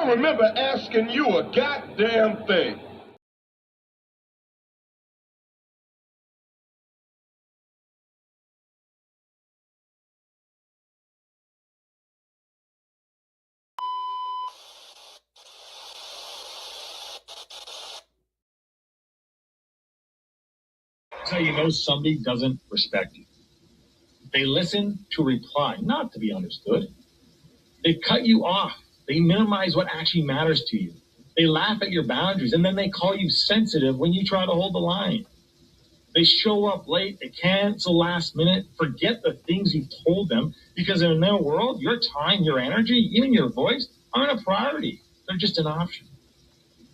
don't remember asking you a goddamn thing. So you know somebody doesn't respect you. They listen to reply, not to be understood. They cut you off. They minimize what actually matters to you. They laugh at your boundaries, and then they call you sensitive when you try to hold the line. They show up late, they cancel last minute, forget the things you've told them, because in their world, your time, your energy, even your voice aren't a priority. They're just an option.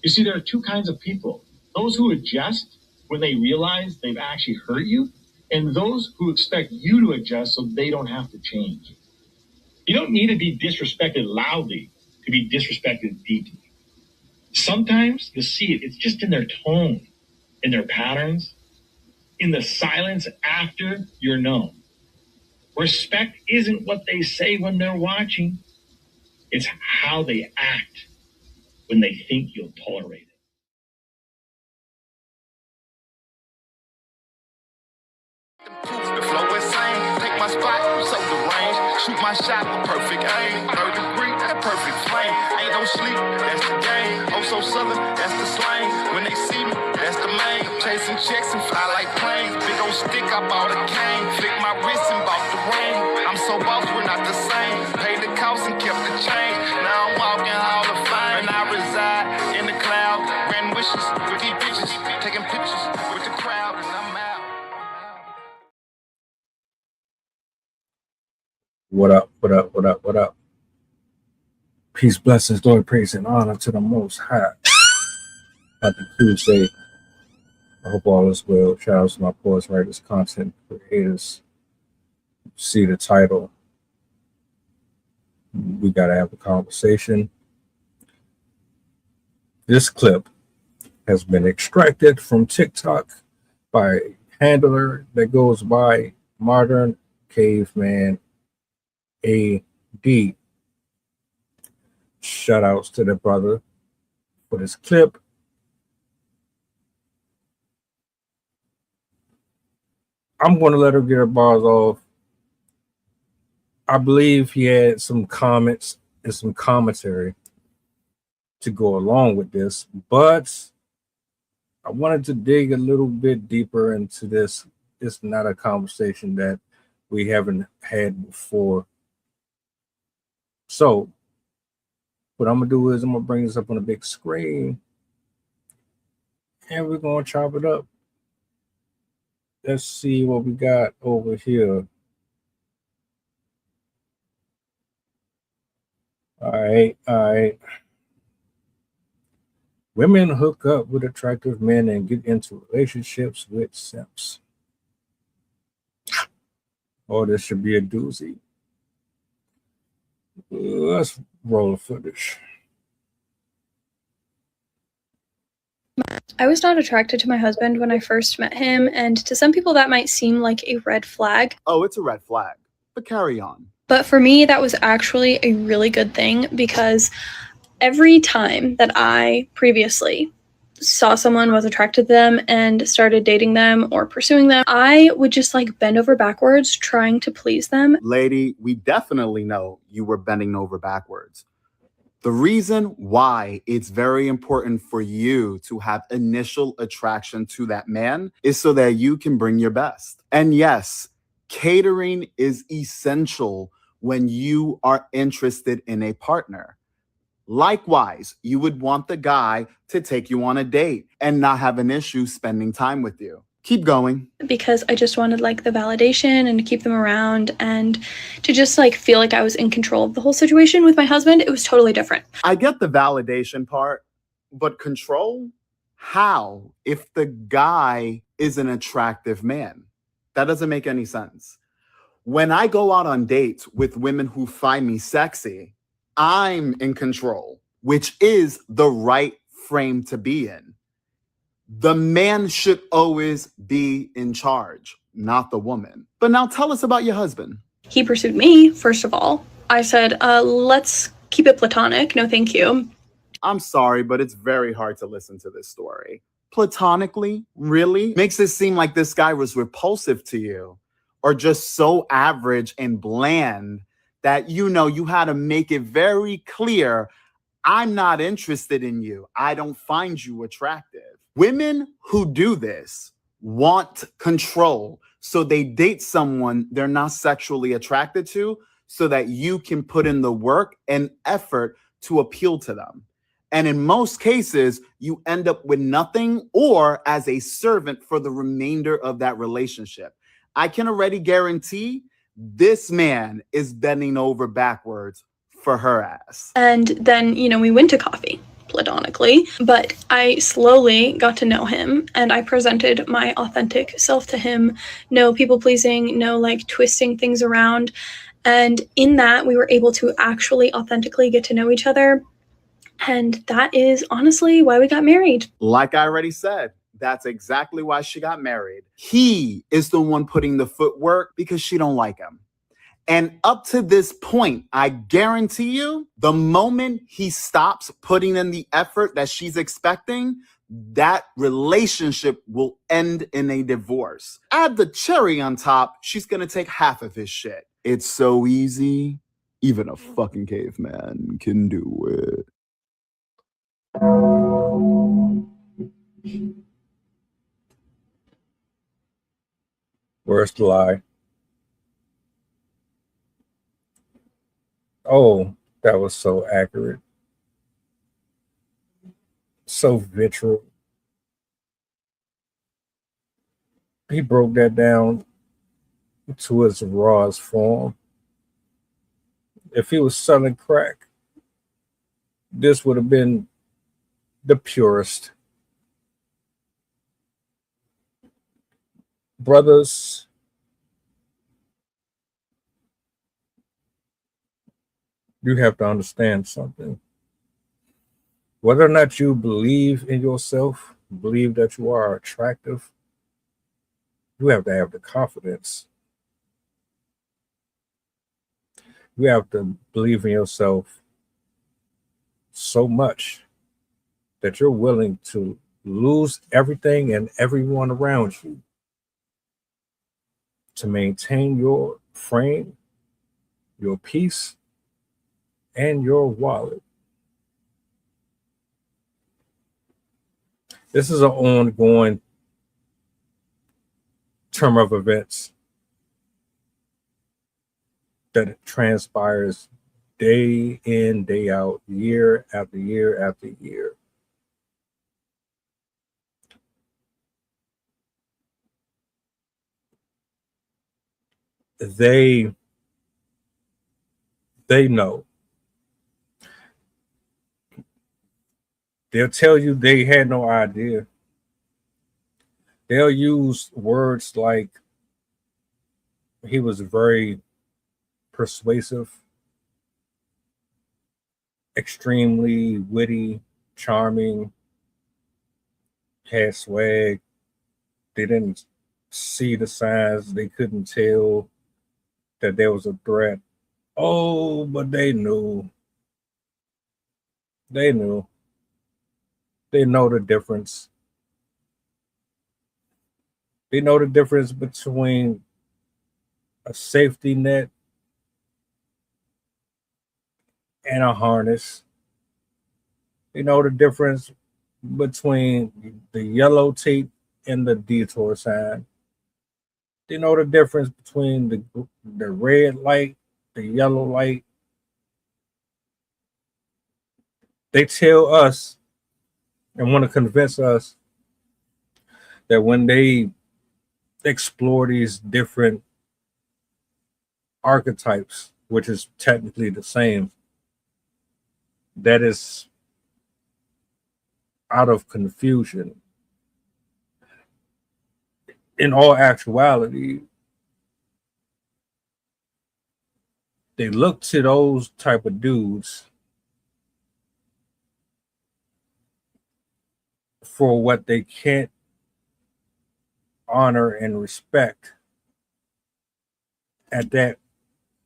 You see, there are two kinds of people. Those who adjust when they realize they've actually hurt you, and those who expect you to adjust so they don't have to change. You don't need to be disrespected loudly to be disrespected deeply. Sometimes you'll see it. It's just in their tone, in their patterns, in the silence after you're known. Respect isn't what they say when they're watching. It's how they act when they think you'll tolerate it. The flow insane, take my spot, so the range. Shoot my shot with perfect aim. 3rd degree, that perfect flame. Ain't no sleep, that's the game. Oh, so southern, that's the slang. When they see me, that's the main. Chasing checks and fly like planes. Big old stick, I bought a cane. Flick my wrist and bought the ring. I'm so boss, we're not the same. Paid the cost and kept the change. Now I'm walking Hall of Fame. And I reside in the cloud. Grand wishes with these bitches. Taking pictures with the crowd, and I'm out. What up, what up, what up, what up? Peace, blessings, glory, praise, and honor to the Most High. Happy Tuesday. I hope all is well. Shout out to my poets, writers, content creators. See the title. We got to have a conversation. This clip has been extracted from TikTok by a handler that goes by Modern Caveman AD. Shout outs to the brother for this clip. I'm going to let her get her bars off. I believe he had some comments and some commentary to go along with this, but I wanted to dig a little bit deeper into this. It's not a conversation that we haven't had before. So what I'm going to do is I'm going to bring this up on a big screen and we're going to chop it up. Let's see what we got over here. All right. Women hook up with attractive men and get into relationships with simps. Oh, this should be a doozy. Let's roll the footage. I was not attracted to my husband when I first met him, and to some people that might seem like a red flag. Oh, it's a red flag, but carry on. But for me, that was actually a really good thing, because every time that I previously saw someone, was attracted to them, and started dating them or pursuing them, I would just like bend over backwards trying to please them. Lady, we definitely know you were bending over backwards. The reason why it's very important for you to have initial attraction to that man is so that you can bring your best. And yes, catering is essential when you are interested in a partner. Likewise, you would want the guy to take you on a date and not have an issue spending time with you. Keep going. Because I just wanted like the validation and to keep them around and to just like feel like I was in control of the whole situation. With my husband, it was totally different. I get the validation part, but control? How if the guy is an attractive man? That doesn't make any sense. When I go out on dates with women who find me sexy, I'm in control, which is the right frame to be in. The man should always be in charge, not the woman. But now tell us about your husband. He pursued me, first of all. I said, let's keep it platonic. No, thank you. I'm sorry, but it's very hard to listen to this story. Platonically, really? Makes it seem like this guy was repulsive to you, or just so average and bland that you had to make it very clear, I'm not interested in you. I don't find you attractive. Women who do this want control. So they date someone they're not sexually attracted to so that you can put in the work and effort to appeal to them. And in most cases, you end up with nothing or as a servant for the remainder of that relationship. I can already guarantee this man is bending over backwards for her ass. And then, we went to coffee platonically, but I slowly got to know him and I presented my authentic self to him. No people pleasing, no like twisting things around. And in that, we were able to actually authentically get to know each other. And that is honestly why we got married. Like I already said, that's exactly why she got married. He is the one putting the footwork because she don't like him. And up to this point, I guarantee you, the moment he stops putting in the effort that she's expecting, that relationship will end in a divorce. Add the cherry on top, she's going to take half of his shit. It's so easy. Even a fucking caveman can do it. Where's the lie? Oh, that was so accurate. So visceral. He broke that down to its rawest form. If he was selling crack, this would have been the purest. Brothers, you have to understand something. Whether or not you believe in yourself, believe that you are attractive, you have to have the confidence. You have to believe in yourself so much that you're willing to lose everything and everyone around you to maintain your frame, your peace, and your wallet. This is an ongoing term of events that transpires day in, day out, year after year after year. They know. They'll tell you they had no idea. They'll use words like he was very persuasive, extremely witty, charming, had swag. They didn't see the signs. They couldn't tell that there was a threat. Oh, but they knew. They knew. They know the difference. They know the difference between a safety net and a harness. They know the difference between the yellow tape and the detour sign. They know the difference between the red light, the yellow light. They tell us and want to convince us that when they explore these different archetypes, which is technically the same, that is out of confusion. In all actuality, they look to those type of dudes for what they can't honor and respect at that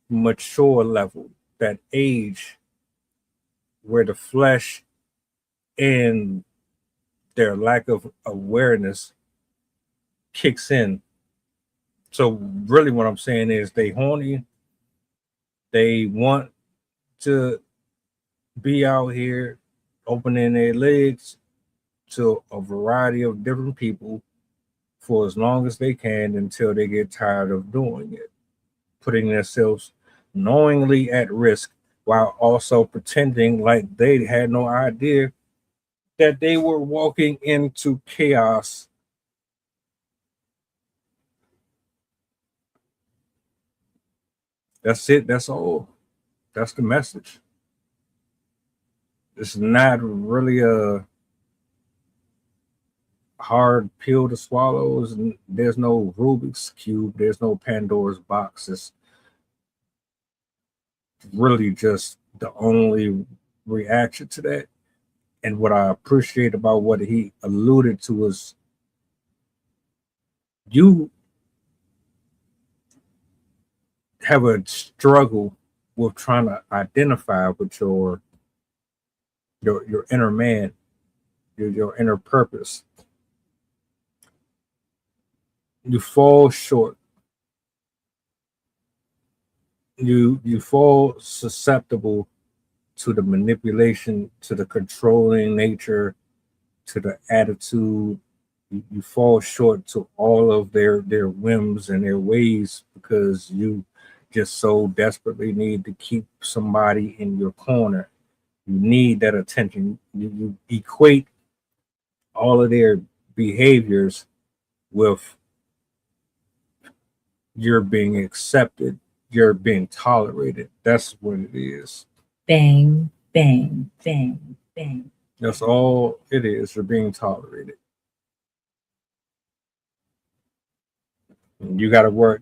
mature level, that age where the flesh and their lack of awareness kicks in. So really what I'm saying is they horny, they want to be out here opening their legs to a variety of different people for as long as they can until they get tired of doing it, putting themselves knowingly at risk while also pretending like they had no idea that they were walking into chaos. That's it. That's all. That's the message. It's not really a hard pill to swallow. There's no Rubik's Cube. There's no Pandora's box. It's really just the only reaction to that. And what I appreciate about what he alluded to is you have a struggle with trying to identify with your inner man, your inner purpose. You fall short. You fall susceptible to the manipulation, to the controlling nature, to the attitude. You fall short to all of their whims and their ways because you just so desperately need to keep somebody in your corner. You need that attention. You equate all of their behaviors with you're being accepted, you're being tolerated. That's what it is. Bang, bang, bang, bang. That's all it is. You're being tolerated. You got to work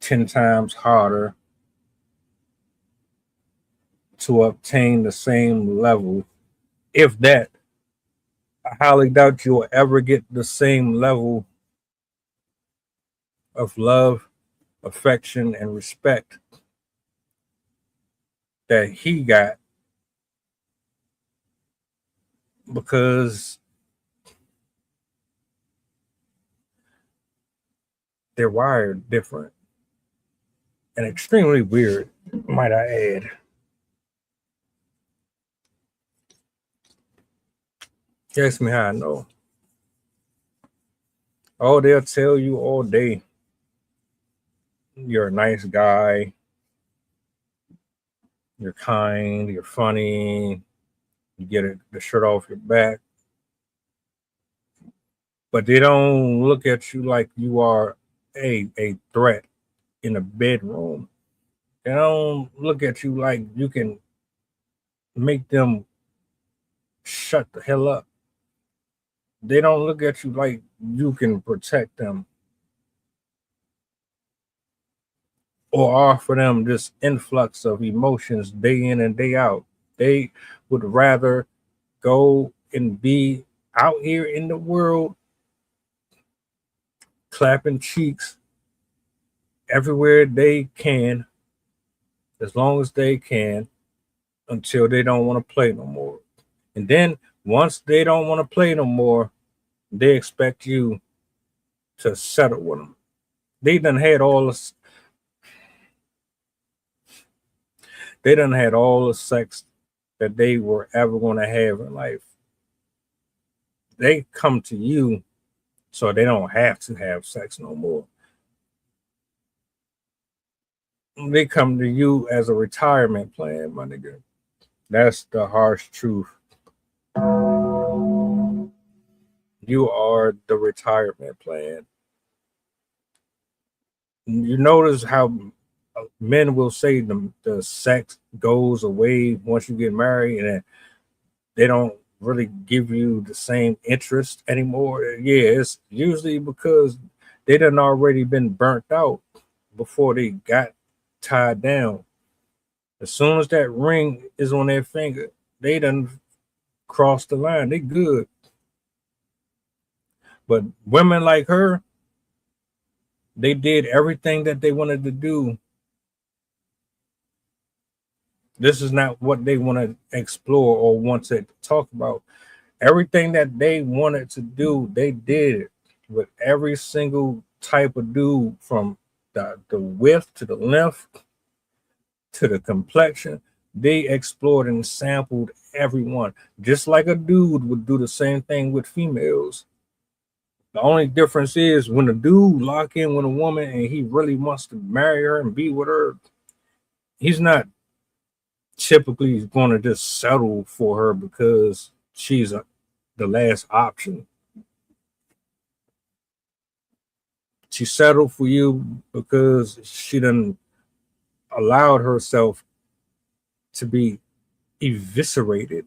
10 times harder to obtain the same level. If that, I highly doubt you'll ever get the same level of love, affection, and respect that he got, because they're wired different and extremely weird, might I add. You ask me how I know. Oh, they'll tell you all day you're a nice guy, you're kind, you're funny, you get the shirt off your back. But they don't look at you like you are a threat in a bedroom. They don't look at you like you can make them shut the hell up. They don't look at you like you can protect them or offer them this influx of emotions day in and day out. They would rather go and be out here in the world clapping cheeks everywhere they can, as long as they can, until they don't want to play no more. And then once they don't want to play no more, they expect you to settle with them. They done had all the sex that they were ever going to have in life. They come to you so they don't have to have sex no more. They come to you as a retirement plan, my nigga. That's the harsh truth. You are the retirement plan. You notice how men will say the sex goes away once you get married, and they don't really give you the same interest anymore. Yeah, it's usually because they done already been burnt out before they got tied down. As soon as that ring is on their finger, they done crossed the line. They good. But women like her, they did everything that they wanted to do. This is not what they want to explore or want to talk about. Everything that they wanted to do, they did with every single type of dude, from the width to the length to the complexion. They explored and sampled everyone, just like a dude would do the same thing with females. The only difference is when a dude lock in with a woman and he really wants to marry her and be with her, he's not typically going to just settle for her because she's the last option. She settled for you because she done allowed herself to be eviscerated.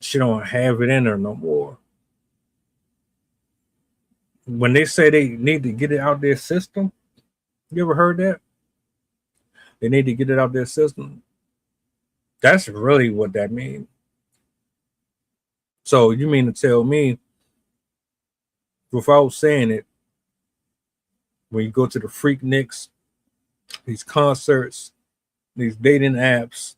She don't have it in her no more. When they say they need to get it out their system, you ever heard that? They need to get it out their system. That's really what that means. So you mean to tell me, without saying it, when you go to the Freakniks, these concerts, these dating apps,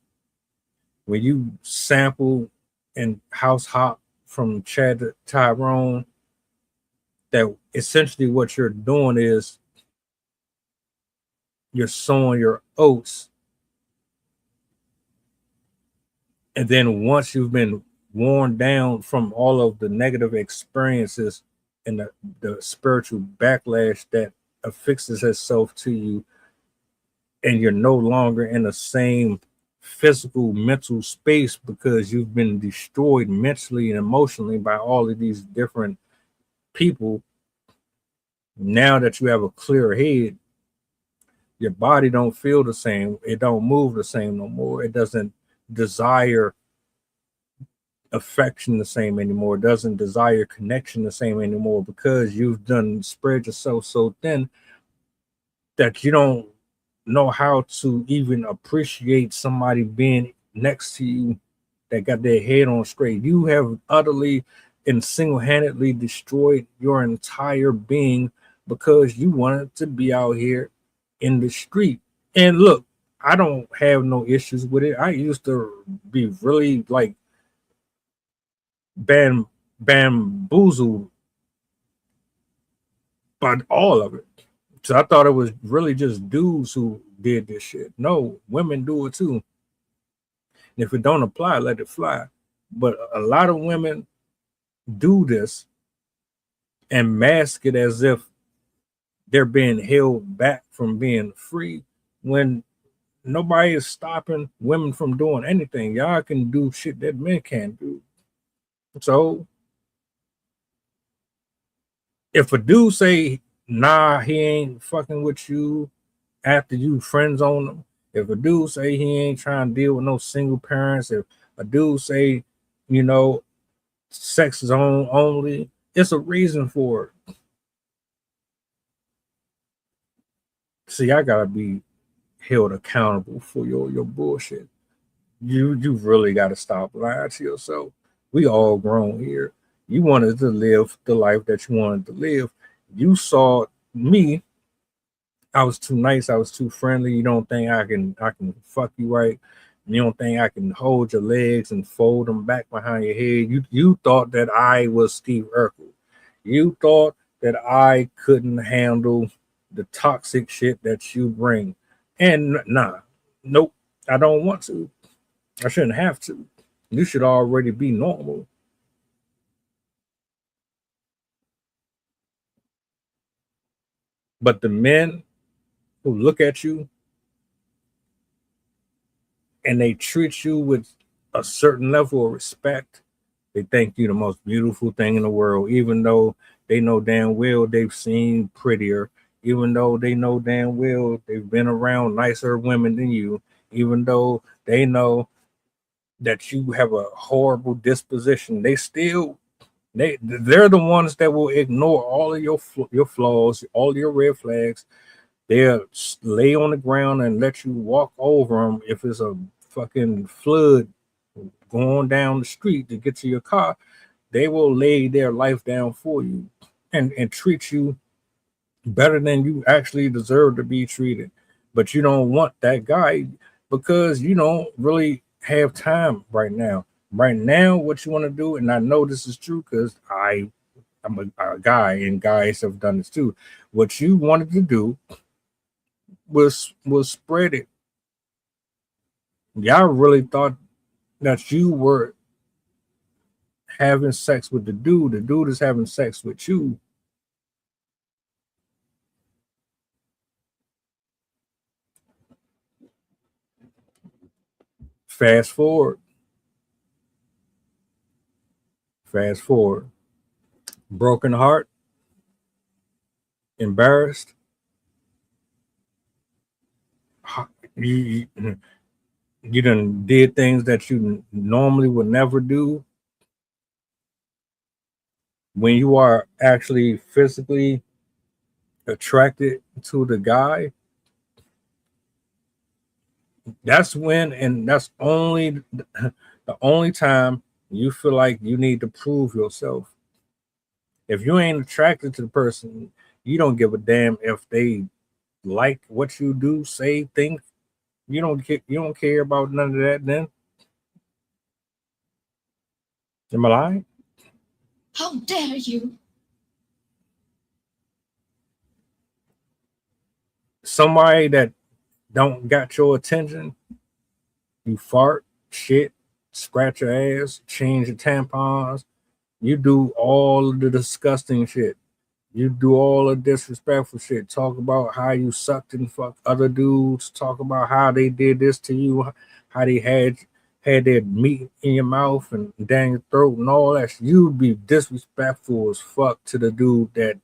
when you sample and house hop from Chad to Tyrone, that essentially what you're doing is you're sowing your oats. And then once you've been worn down from all of the negative experiences and the spiritual backlash that affixes itself to you, and you're no longer in the same physical mental space because you've been destroyed mentally and emotionally by all of these different people. Now that you have a clear head, your body don't feel the same. It don't move the same no more. It doesn't desire affection the same anymore. It doesn't desire connection the same anymore because you've done spread yourself so thin that you don't know how to even appreciate somebody being next to you that got their head on straight. You have utterly and single-handedly destroyed your entire being because you wanted to be out here in the street. And look, I don't have no issues with it. I used to be really like bamboozled by all of it. So I thought it was really just dudes who did this shit. No, women do it too. And if it don't apply, let it fly. But a lot of women do this and mask it as if they're being held back from being free when nobody is stopping women from doing anything. Y'all can do shit that men can't do. So if a dude say, nah, he ain't fucking with you after you friends on him, if a dude say he ain't trying to deal with no single parents, if a dude say, you know, sex is only, it's a reason for it. See, I gotta be held accountable for your bullshit. You really gotta stop lying to yourself. We all grown here. You wanted to live the life that you wanted to live. You saw me. I was too nice. I was too friendly. You don't think I can fuck you right? You don't think I can hold your legs and fold them back behind your head? You thought that I was Steve Urkel. You thought that I couldn't handle the toxic shit that you bring. And nah, nope, I don't want to. I shouldn't have to. You should already be normal. But the men who look at you and they treat you with a certain level of respect, they think you're the most beautiful thing in the world, even though they know damn well they've seen prettier, even though they know damn well they've been around nicer women than you, even though they know that you have a horrible disposition. They're the ones that will ignore all of your flaws, all your red flags. They'll lay on the ground and let you walk over them if it's a fucking flood going down the street to get to your car. They will lay their life down for you and treat you better than you actually deserve to be treated. But you don't want that guy. because you don't really have time right now. Right now, what you want to do, and I know this is true because I'm a guy, and guys have done this too. What you wanted to do was spread it. Y'all really thought that you were having sex with the dude. The dude is having sex with you. Fast forward. Fast forward. Broken heart. Embarrassed. You, you done did things that you normally would never do. When you are actually physically attracted to the guy, that's when, and that's only the only time you feel like you need to prove yourself. If you ain't attracted to the person, you don't give a damn if they like what you do, say, think. You don't care about none of that. Then am I lying? How dare you? Somebody that don't got your attention, you fart, shit, scratch your ass, change your tampons, you do all of the disgusting shit. You do all the disrespectful shit. Talk about how you sucked and fucked other dudes. Talk about how they did this to you, how they had their meat in your mouth and down your throat and all that. You'd be disrespectful as fuck to the dude that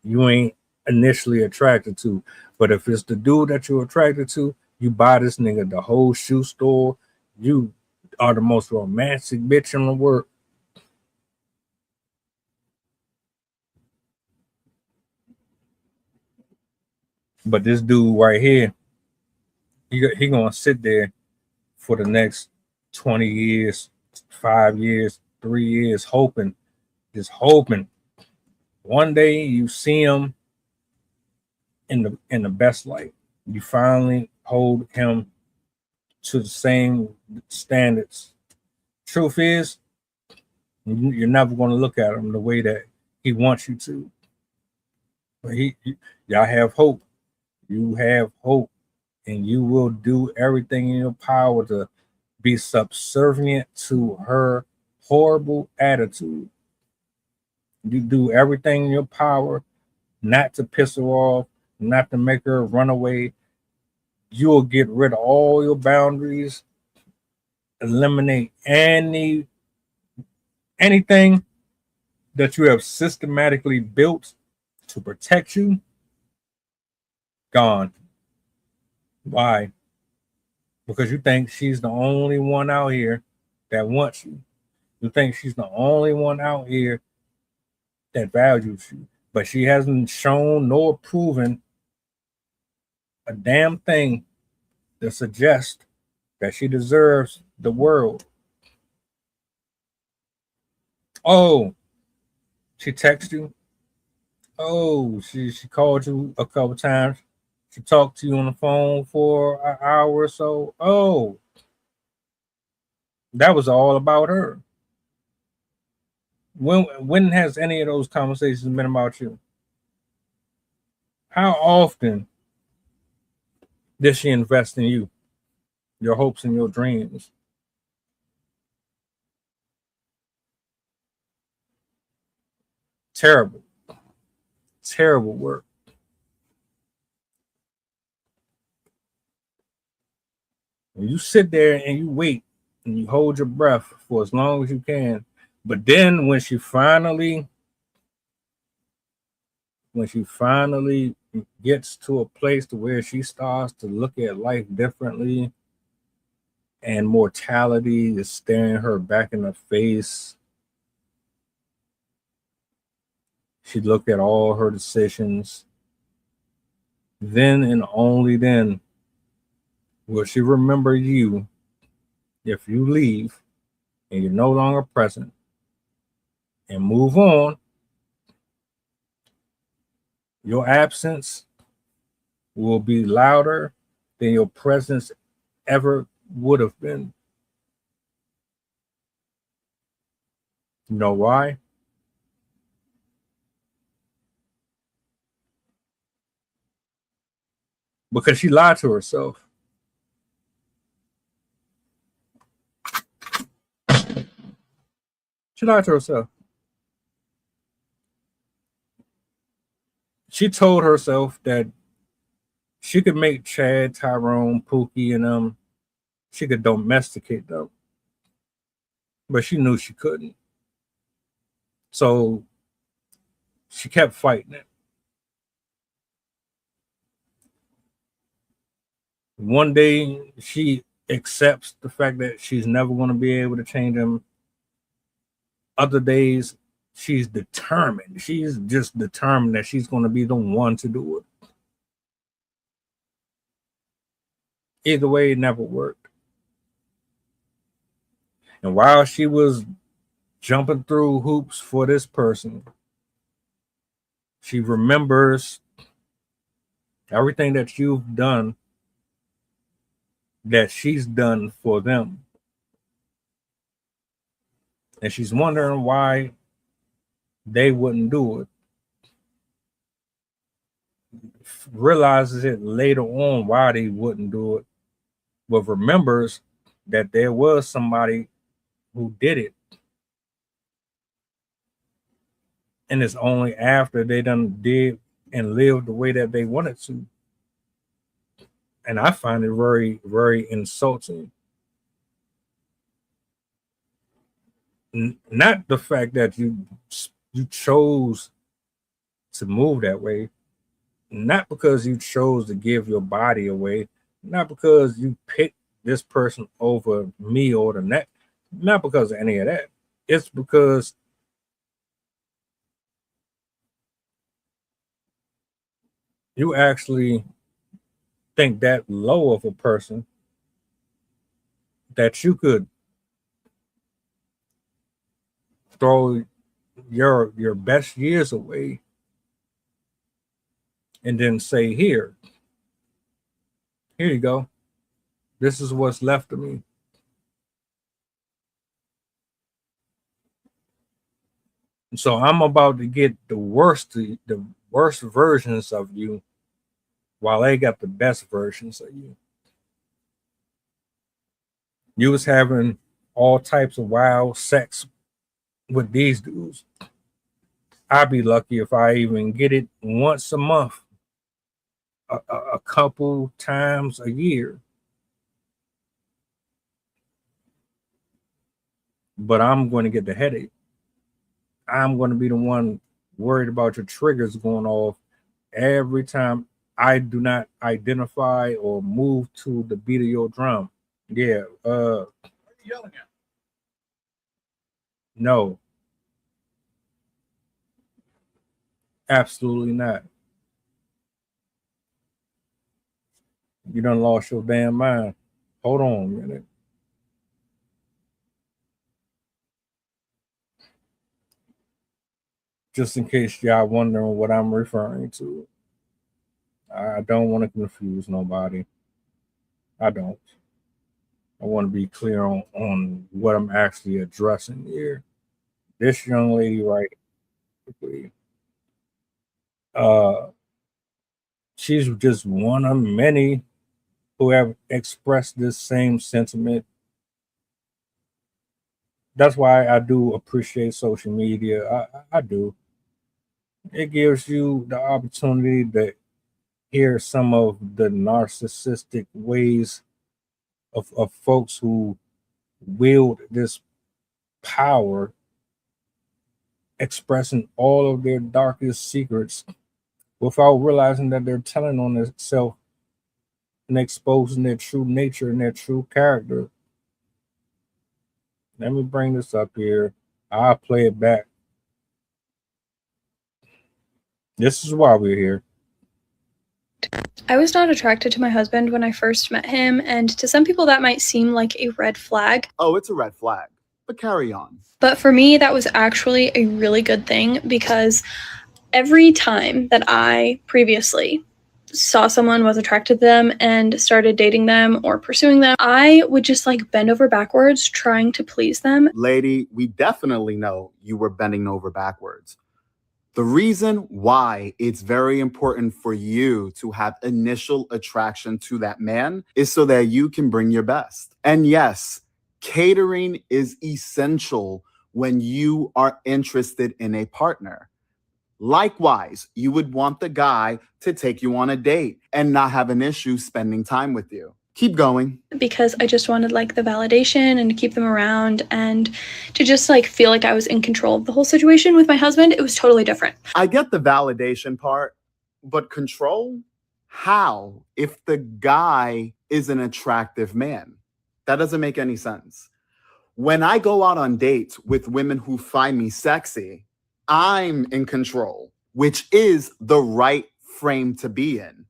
you ain't initially attracted to. But if it's the dude that you're attracted to, you buy this nigga the whole shoe store. You are the most romantic bitch in the world. But this dude right here, he gonna sit there for the next 20 years, 5 years, 3 years, hoping, just hoping. One day you see him in the best light. You finally hold him to the same standards. Truth is, you're never gonna look at him the way that he wants you to. But y'all have hope. You have hope, and you will do everything in your power to be subservient to her horrible attitude. You do everything in your power not to piss her off, not to make her run away. You'll get rid of all your boundaries, eliminate anything that you have systematically built to protect you. Gone. Why? Because you think she's the only one out here that wants you. You think she's the only one out here that values you. But she hasn't shown nor proven a damn thing that suggests that she deserves the world. Oh, she texted you. Oh, she called you a couple times. She talked to you on the phone for an hour or so. Oh, that was all about her. When has any of those conversations been about you? How often did she invest in you, your hopes and your dreams? Terrible, terrible work. And you sit there and you wait and you hold your breath for as long as you can. But then when she finally gets to a place to where she starts to look at life differently and mortality is staring her back in the face, she looked at all her decisions. Then and only then will she remember you if you leave and you're no longer present and move on. Your absence will be louder than your presence ever would have been. You know why? Because she lied to herself. She lied to herself. She told herself that she could make Chad, Tyrone, Pookie, and she could domesticate them, but she knew she couldn't. So she kept fighting it. One day she accepts the fact that she's never going to be able to change him. Other days she's determined. She's just determined that she's going to be the one to do it. Either way, it never worked. And while she was jumping through hoops for this person, she remembers everything that you've done, that she's done for them. And she's wondering why they wouldn't do it. Realizes it later on why they wouldn't do it, but remembers that there was somebody who did it. And it's only after they done did and lived the way that they wanted to. And I find it very, very insulting. Not the fact that you chose to move that way, not because you chose to give your body away, not because you picked this person over me or the next, not because of any of that. It's because you actually think that low of a person that you could throw your best years away and then say, here you go, this is what's left of me. So I'm about to get the worst versions of you while they got the best versions of you. You was having all types of wild sex with these dudes. I'd be lucky if I even get it once a month, a couple times a year. But I'm going to get the headache. I'm going to be the one worried about your triggers going off every time I do not identify or move to the beat of your drum. Yeah. What are you yelling at? No. Absolutely not. You done lost your damn mind. Hold on a minute. Just in case y'all wondering what I'm referring to. I don't want to confuse nobody. I don't. I want to be clear on what I'm actually addressing here. This young lady right here, she's just one of many who have expressed this same sentiment. That's why I do appreciate social media. I do. It gives you the opportunity to hear some of the narcissistic ways of folks who wield this power, expressing all of their darkest secrets without realizing that they're telling on themselves and exposing their true nature and their true character. Let me bring this up here. I'll play it back. This is why we're here. I was not attracted to my husband when I first met him, and to some people that might seem like a red flag. Oh, it's a red flag, but carry on. But for me, that was actually a really good thing, because every time that I previously saw someone, was attracted to them, and started dating them or pursuing them, I would just like bend over backwards trying to please them. Lady, we definitely know you were bending over backwards. The reason why it's very important for you to have initial attraction to that man is so that you can bring your best. And yes, catering is essential when you are interested in a partner. Likewise, you would want the guy to take you on a date and not have an issue spending time with you. Keep going. Because I just wanted like the validation and to keep them around and to just like feel like I was in control of the whole situation. With my husband, it was totally different. I get the validation part, but control? How if the guy is an attractive man? That doesn't make any sense. When I go out on dates with women who find me sexy, I'm in control, which is the right frame to be in.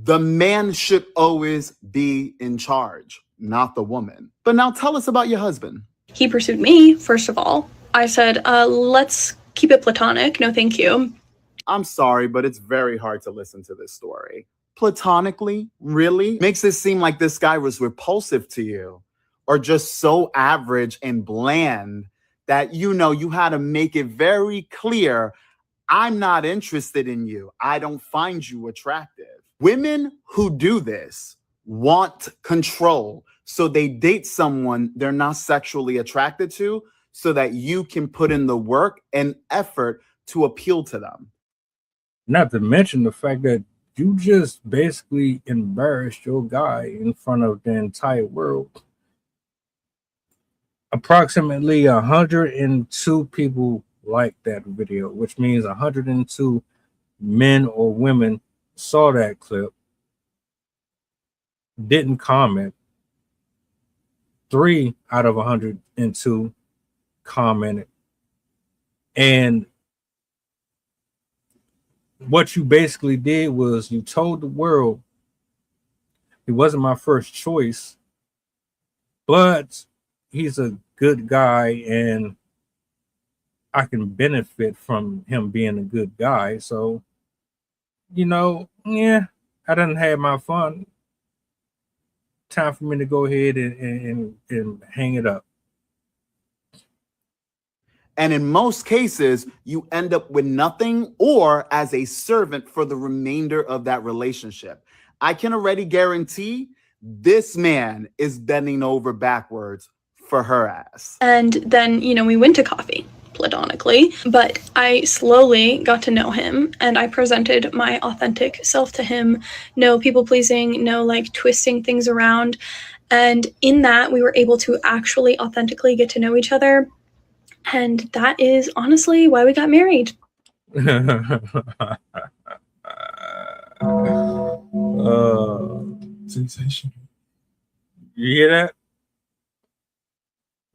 The man should always be in charge, not the woman. But now tell us about your husband. He pursued me, first of all. I said, let's keep it platonic. No, thank you. I'm sorry, but it's very hard to listen to this story. Platonically? Really? Makes it seem like this guy was repulsive to you, or just so average and bland that, you had to make it very clear, I'm not interested in you. I don't find you attractive. Women who do this want control, so they date someone they're not sexually attracted to so that you can put in the work and effort to appeal to them. Not to mention the fact that you just basically embarrassed your guy in front of the entire world. Approximately 102 people liked that video, which means 102 men or women saw that clip, didn't comment. 3 out of 102 commented. And what you basically did was you told the world he wasn't my first choice, but he's a good guy and I can benefit from him being a good guy. So, yeah, I done had my fun. Time for me to go ahead and hang it up. And in most cases, you end up with nothing or as a servant for the remainder of that relationship. I can already guarantee this man is bending over backwards for her ass. And then, we went to coffee platonically, but I slowly got to know him and I presented my authentic self to him. No people pleasing, no like twisting things around. And in that, we were able to actually authentically get to know each other. And that is honestly why we got married. Sensation. You hear that?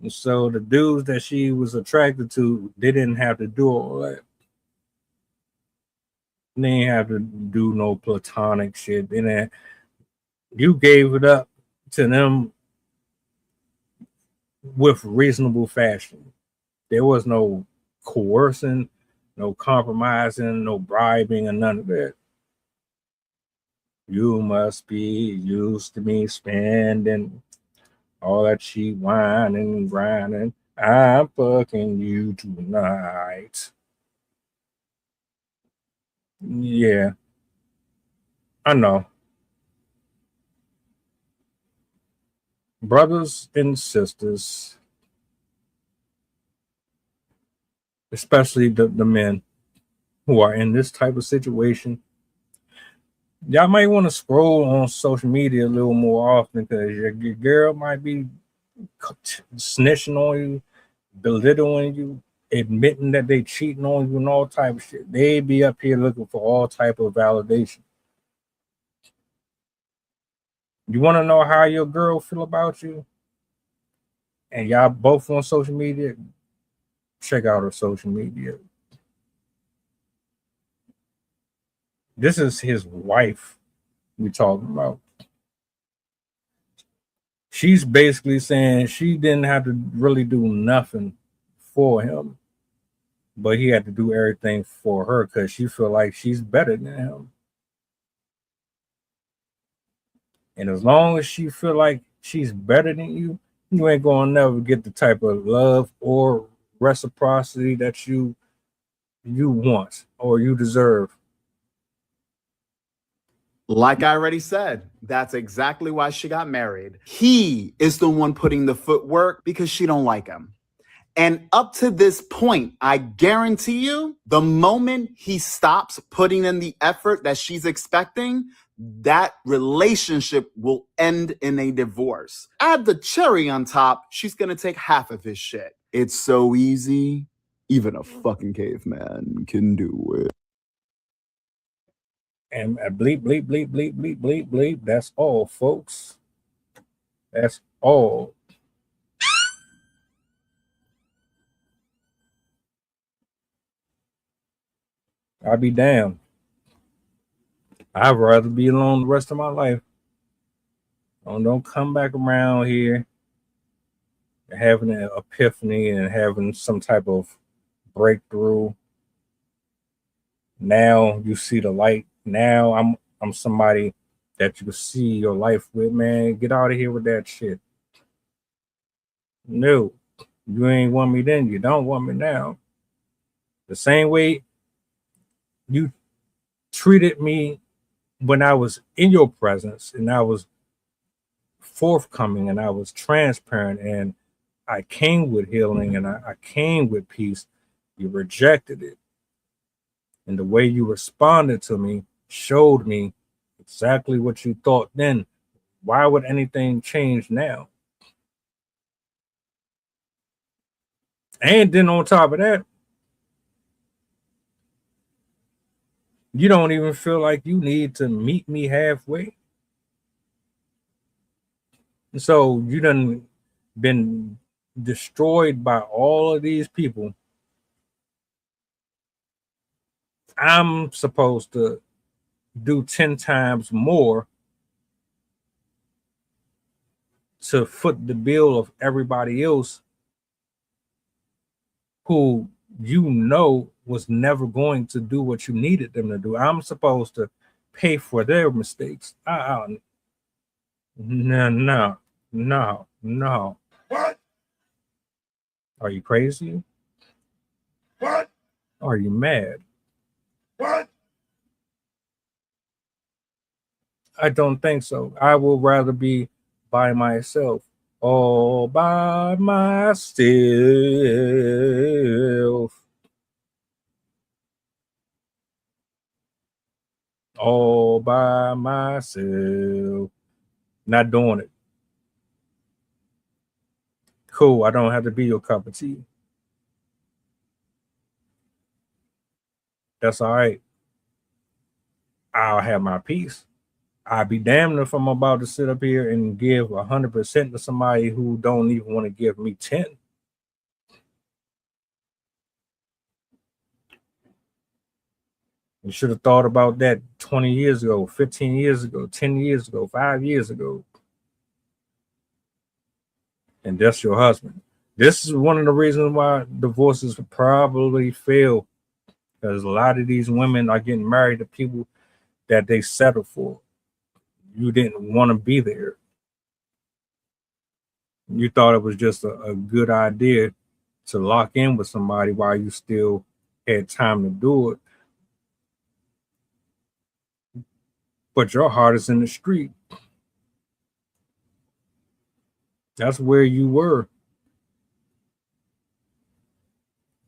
And so the dudes that she was attracted to, they didn't have to do all that. They didn't have to do no platonic shit. You gave it up to them with reasonable fashion. There was no coercing, no compromising, no bribing, or none of that. You must be used to me spending all that cheap wine and grinding. I'm fucking you tonight. Yeah, I know. Brothers and sisters, especially the men who are in this type of situation, y'all might want to scroll on social media a little more often because your girl might be snitching on you, belittling you, admitting that they cheating on you and all type of shit. They be up here looking for all type of validation. You want to know how your girl feel about you? And y'all both on social media? Check out her social media. This is his wife we talking about. She's basically saying she didn't have to really do nothing for him, but he had to do everything for her because she feel like she's better than him. And as long as she feel like she's better than you, you ain't gonna never get the type of love or reciprocity that you want or you deserve. Like I already said, that's exactly why she got married. He is the one putting the footwork because she don't like him. And up to this point, I guarantee you, the moment he stops putting in the effort that she's expecting, that relationship will end in a divorce. Add the cherry on top, she's gonna take half of his shit. It's so easy, even a fucking caveman can do it. And bleep, bleep, bleep, bleep, bleep, bleep, bleep. That's all, folks. That's all. I'll be damned. I'd rather be alone the rest of my life. Don't come back around here having an epiphany and having some type of breakthrough. Now you see the light. Now I'm somebody that you can see your life with, man. Get out of here with that shit. No, you ain't want me then. You don't want me now. The same way you treated me when I was in your presence and I was forthcoming and I was transparent and I came with healing and I came with peace. You rejected it. And the way you responded to me showed me exactly what you thought then. Why would anything change now? And then on top of that, you don't even feel like you need to meet me halfway. So you done been destroyed by all of these people. I'm supposed to do 10 times more to foot the bill of everybody else who you know was never going to do what you needed them to do. I'm supposed to pay for their mistakes. No. What? Are you crazy? What? Are you mad? What? I don't think so. I would rather be by myself, all by myself, all by myself. Not doing it. Cool. I don't have to be your cup of tea. That's all right. I'll have my peace. I'll be damned if I'm about to sit up here and give 100% to somebody who don't even want to give me 10. You should have thought about that 20 years ago, 15 years ago, 10 years ago, 5 years ago. And that's your husband. This is one of the reasons why divorces probably fail, because a lot of these women are getting married to people that they settle for. You didn't want to be there. You thought it was just a good idea to lock in with somebody while you still had time to do it. But your heart is in the street. That's where you were.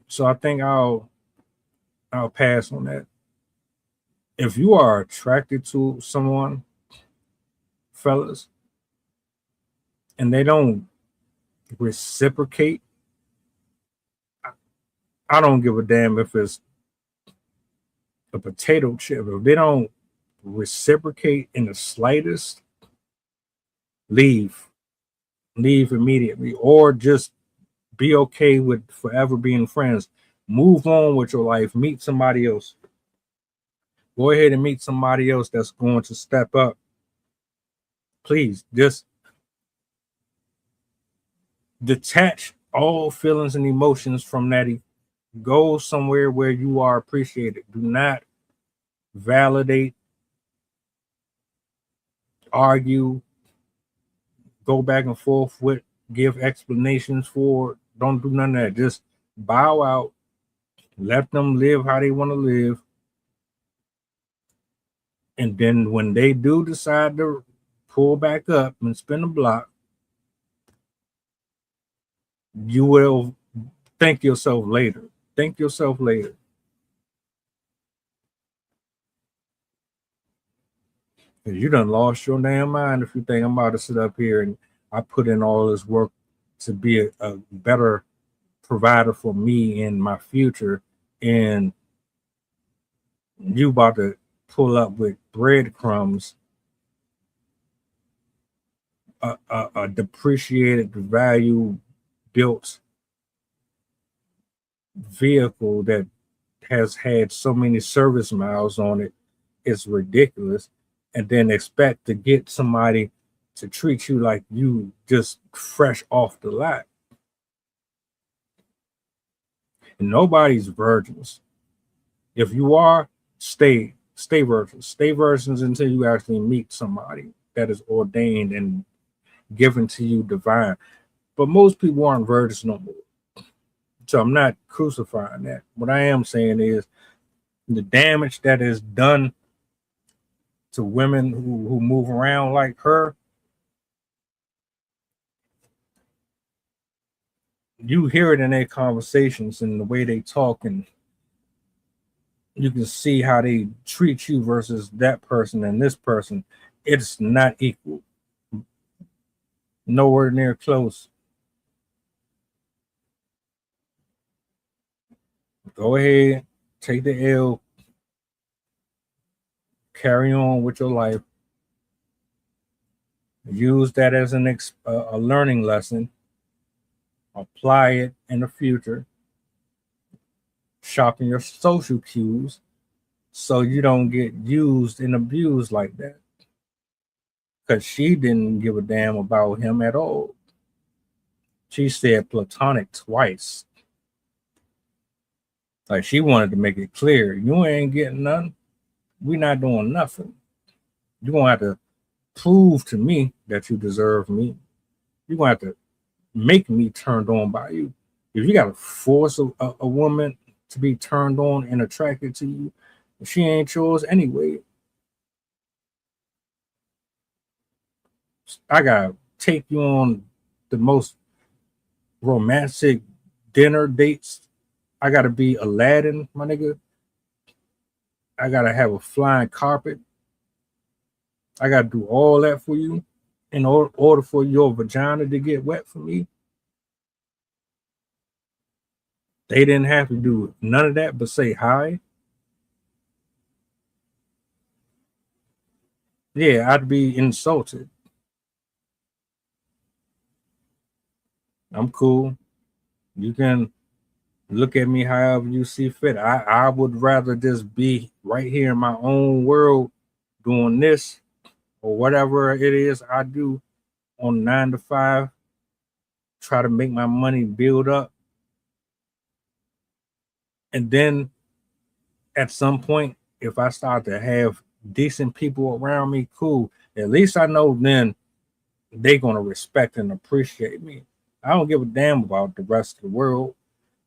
So I think I'll pass on that. If you are attracted to someone, fellas, and they don't reciprocate, I don't give a damn if it's a potato chip. If they don't reciprocate in the slightest, leave immediately, or just be okay with forever being friends. Move on with your life. Meet somebody else. Go ahead and meet somebody else that's going to step up. Please just detach all feelings and emotions from that. Go somewhere where you are appreciated. Do not validate argue, go back and forth with, give explanations for. Don't do none of that. Just bow out, let them live how they want to live. And then when they do decide to pull back up and spin the block, you will thank yourself later. Thank yourself later. Because you done lost your damn mind if you think I'm about to sit up here and I put in all this work to be a better provider for me in my future, and you about to pull up with breadcrumbs, a depreciated value built vehicle that has had so many service miles on it. It's ridiculous. And then expect to get somebody to treat you like you just fresh off the lot. And nobody's virgins. If you are, stay virgins. Stay virgins until you actually meet somebody that is ordained and given to you divine. But most people aren't virgins no more. So I'm not crucifying that. What I am saying is the damage that is done to women who move around like her, you hear it in their conversations and the way they talk, and you can see how they treat you versus that person and this person. It's not equal. Nowhere near close. Go ahead, take the L, carry on with your life. Use that as a learning lesson. Apply it in the future. Sharpen your social cues so you don't get used and abused like that. Because she didn't give a damn about him at all. She said platonic twice. Like she wanted to make it clear, you ain't getting nothing. We're not doing nothing. You're going to have to prove to me that you deserve me. You're going to have to make me turned on by you. If you got to force a woman to be turned on and attracted to you, she ain't yours anyway. I got to take you on the most romantic dinner dates. I got to be Aladdin, my nigga. I got to have a flying carpet. I got to do all that for you in order for your vagina to get wet for me. They didn't have to do none of that but say hi. Yeah, I'd be insulted. I'm cool. You can look at me however you see fit. I would rather just be right here in my own world doing this or whatever it is I do on 9 to 5, try to make my money build up. And then at some point, if I start to have decent people around me, cool. At least I know then they're going to respect and appreciate me. I don't give a damn about the rest of the world.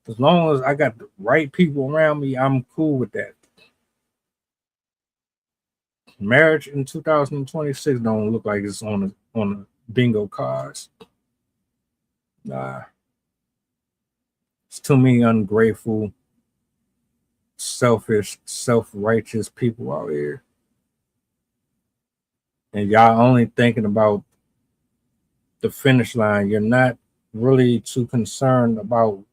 As long as I got the right people around me, I'm cool with that. Marriage in 2026 don't look like it's on the bingo cards. Nah. It's too many ungrateful, selfish, self-righteous people out here. And y'all only thinking about the finish line. You're not really too concerned about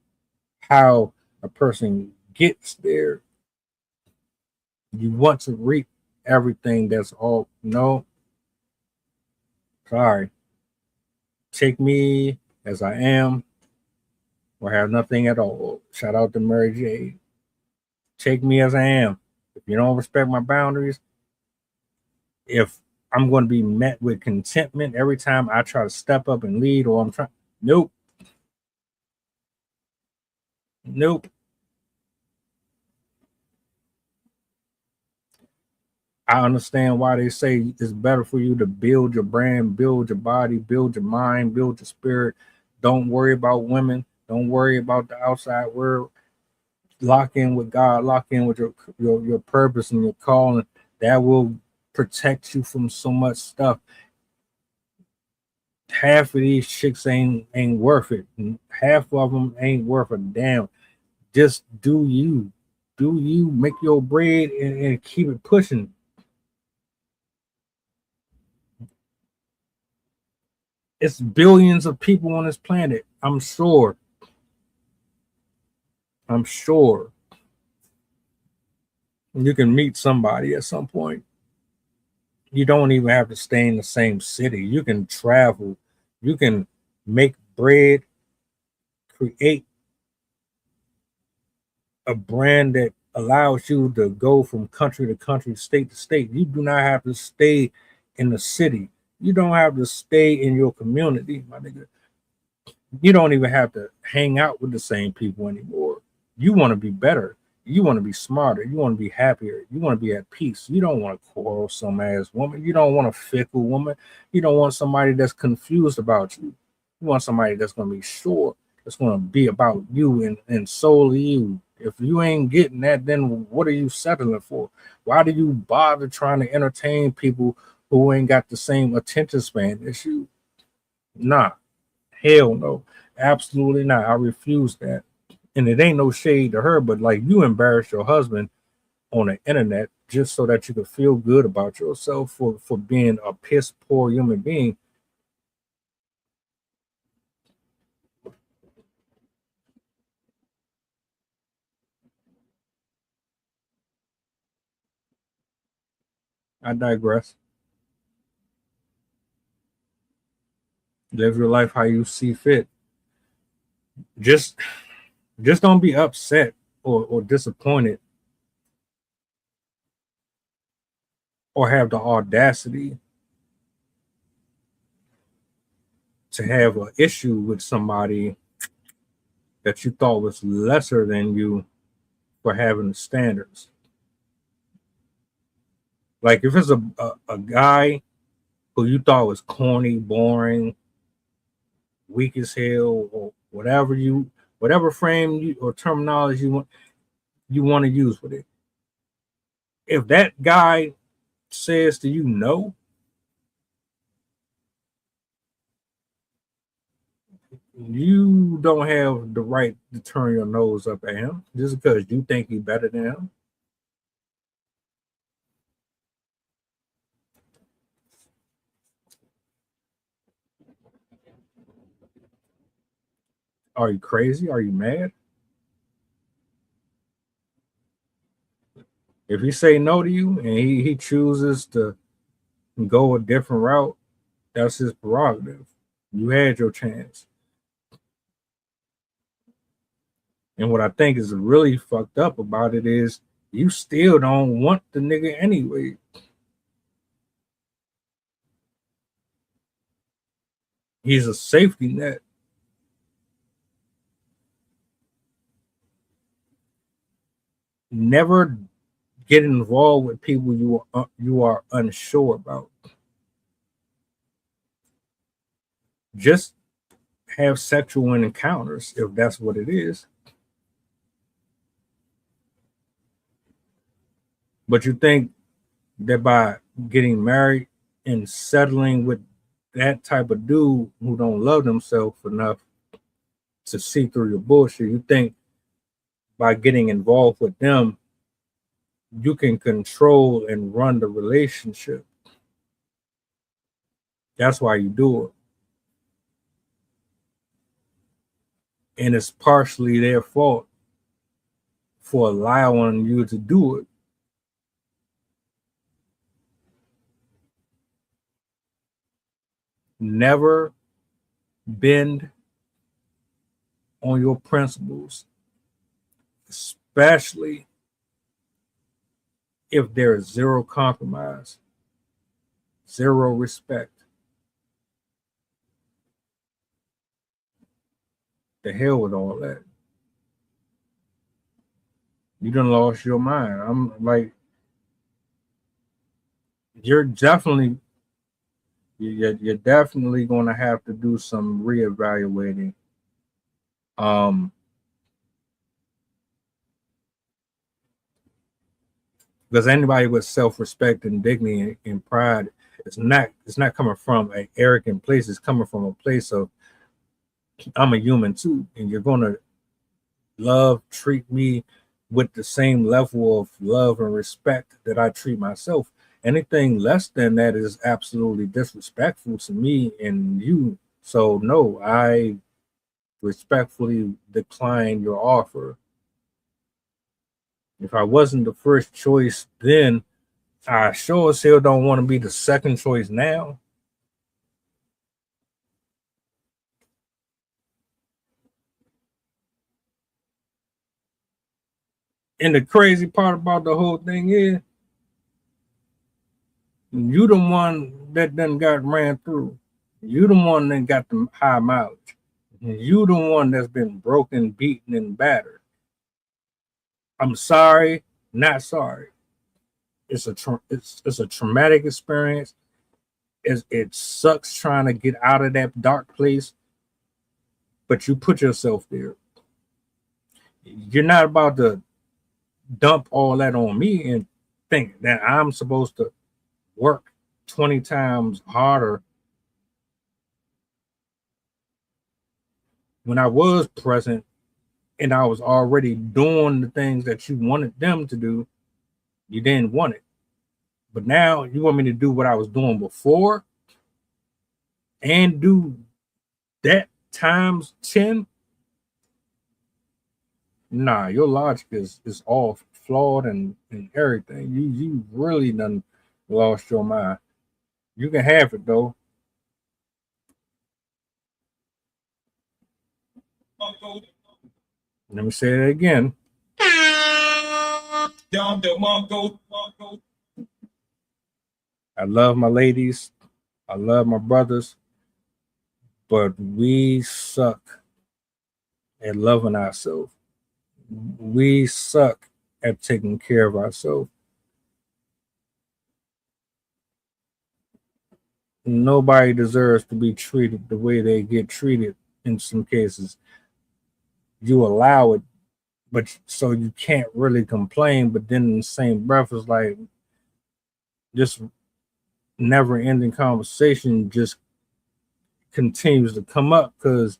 how a person gets there. You want to reap everything that's all. No. Sorry. Take me as I am or have nothing at all. Shout out to Mary J. Take me as I am. If you don't respect my boundaries, if I'm going to be met with contentment every time I try to step up and lead, or I'm trying, nope. I understand why they say it's better for you to build your brand, build your body, build your mind, build your spirit. Don't worry about women. Don't worry about the outside world. Lock in with God. Lock in with your purpose and your calling. That will protect you from so much stuff. Half of these chicks ain't worth it. Half of them ain't worth a damn. Just do you. Do you make your bread and keep it pushing. It's billions of people on this planet. I'm sure. You can meet somebody at some point. You don't even have to stay in the same city. You can travel. You can make bread, create a brand that allows you to go from country to country, state to state. You do not have to stay in the city. You don't have to stay in your community, my nigga. You don't even have to hang out with the same people anymore. You want to be better. You want to be smarter. You want to be happier. You want to be at peace. You don't want a quarrelsome ass woman. You don't want a fickle woman. You don't want somebody that's confused about you. You want somebody that's going to be sure, that's going to be about you and solely you. If you ain't getting that, then what are you settling for? Why do you bother trying to entertain people who ain't got the same attention span as you? Nah. Hell no, absolutely not. I refuse that. And it ain't no shade to her, but like you embarrass your husband on the internet just so that you can feel good about yourself for being a piss poor human being. I digress. Live your life how you see fit. Just just don't be upset or disappointed or have the audacity to have an issue with somebody that you thought was lesser than you for having the standards. Like if it's a guy who you thought was corny, boring, weak as hell, or whatever frame you or terminology you want to use with it. If that guy says to you no, you don't have the right to turn your nose up at him just because you think he's better than him. Are you crazy? Are you mad? If he say no to you and he chooses to go a different route, that's his prerogative. You had your chance. And what I think is really fucked up about it is you still don't want the nigga anyway. He's a safety net. Never get involved with people you are unsure about. Just have sexual encounters if that's what it is. But you think that by getting married and settling with that type of dude who don't love themselves enough to see through your bullshit, you think by getting involved with them, you can control and run the relationship. That's why you do it. And it's partially their fault for allowing you to do it. Never bend on your principles, especially if there is zero compromise, zero respect. The hell with all that. You done lost your mind. I'm like, you're definitely you're definitely going to have to do some reevaluating. Because anybody with self-respect and dignity and pride, it's not coming from an arrogant place. It's coming from a place of I'm a human too, and you're going to treat me with the same level of love and respect that I treat myself. Anything less than that is absolutely disrespectful to me and you. So no, I respectfully decline your offer. If I wasn't the first choice then, I sure as hell don't want to be the second choice now. And the crazy part about the whole thing is, you the one that done got ran through. You the one that got the high mileage. You the one that's been broken, beaten, and battered. I'm sorry, not sorry. It's a traumatic experience. It sucks trying to get out of that dark place, but you put yourself there. You're not about to dump all that on me and think that I'm supposed to work 20 times harder when I was present and I was already doing the things that you wanted them to do. You didn't want it. But now you want me to do what I was doing before and do that times 10? Nah, your logic is all flawed and everything. You really done lost your mind. You can have it though. Let me say it again. I love my ladies. I love my brothers, but we suck at loving ourselves. We suck at taking care of ourselves. Nobody deserves to be treated the way they get treated in some cases. You allow it, but so you can't really complain. But then in the same breath, it's like this never ending conversation just continues to come up because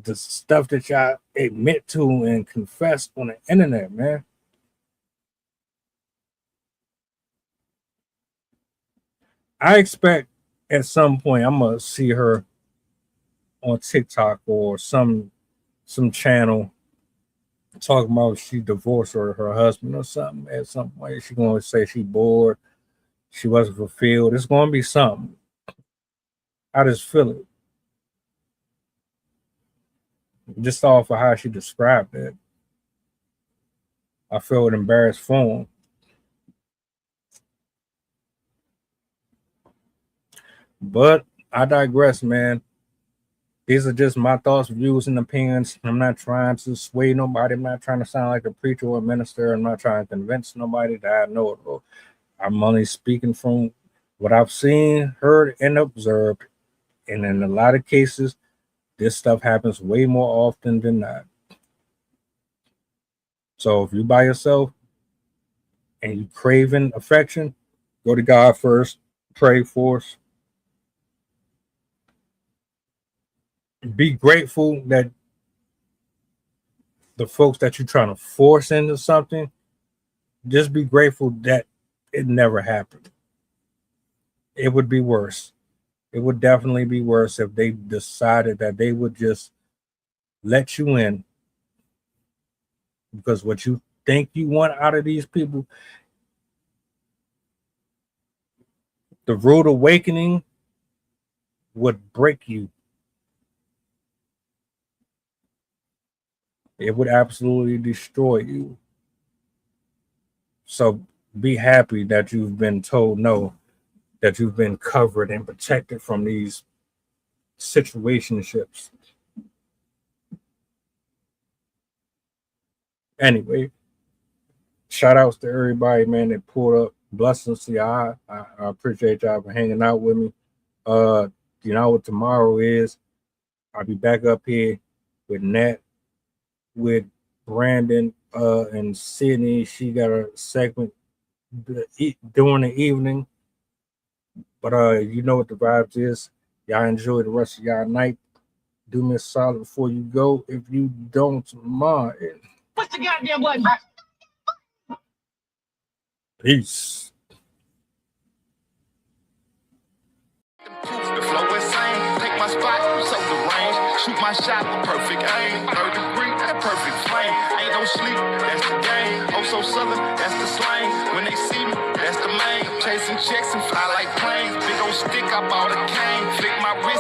the stuff that y'all admit to and confess on the internet, man. I expect at some point I'm gonna see her on TikTok or some channel talking about she divorced her husband or something. At some point, she's gonna say she bored, she wasn't fulfilled. It's gonna be something. I just feel it. Just off of how she described it. I felt embarrassed for him. But I digress, man. These are just my thoughts, views, and opinions. I'm not trying to sway nobody. I'm not trying to sound like a preacher or a minister. I'm not trying to convince nobody that I know it all. I'm only speaking from what I've seen, heard, and observed. And in a lot of cases, this stuff happens way more often than not. So if you by yourself and you craving affection, go to God first, pray for us. Be grateful that the folks that you're trying to force into something, just be grateful that it never happened. It would be worse. It would definitely be worse if they decided that they would just let you in because what you think you want out of these people, the rude awakening would break you. It would absolutely destroy you. So be happy that you've been told no, that you've been covered and protected from these situationships. Anyway, shout outs to everybody, man, that pulled up Blessings to y'all. I appreciate y'all for hanging out with me. You know what tomorrow is? I'll be back up here with Nat, with Brandon, and Sydney. She got a segment during the evening. But you know what the vibes is. Y'all enjoy the rest of y'all night. Do me a solid before you go, if you don't mind. What's the goddamn button? Peace. The flow insane. Take my spot, so the range. Shoot my shot with perfect aim. 3rd degree, that perfect flame. Ain't no sleep, that's the game. Oh, so southern, that's the slang. When they see me, that's the main. Chasing checks and fly like planes. Big old stick, I bought a cane. Flick my wrist.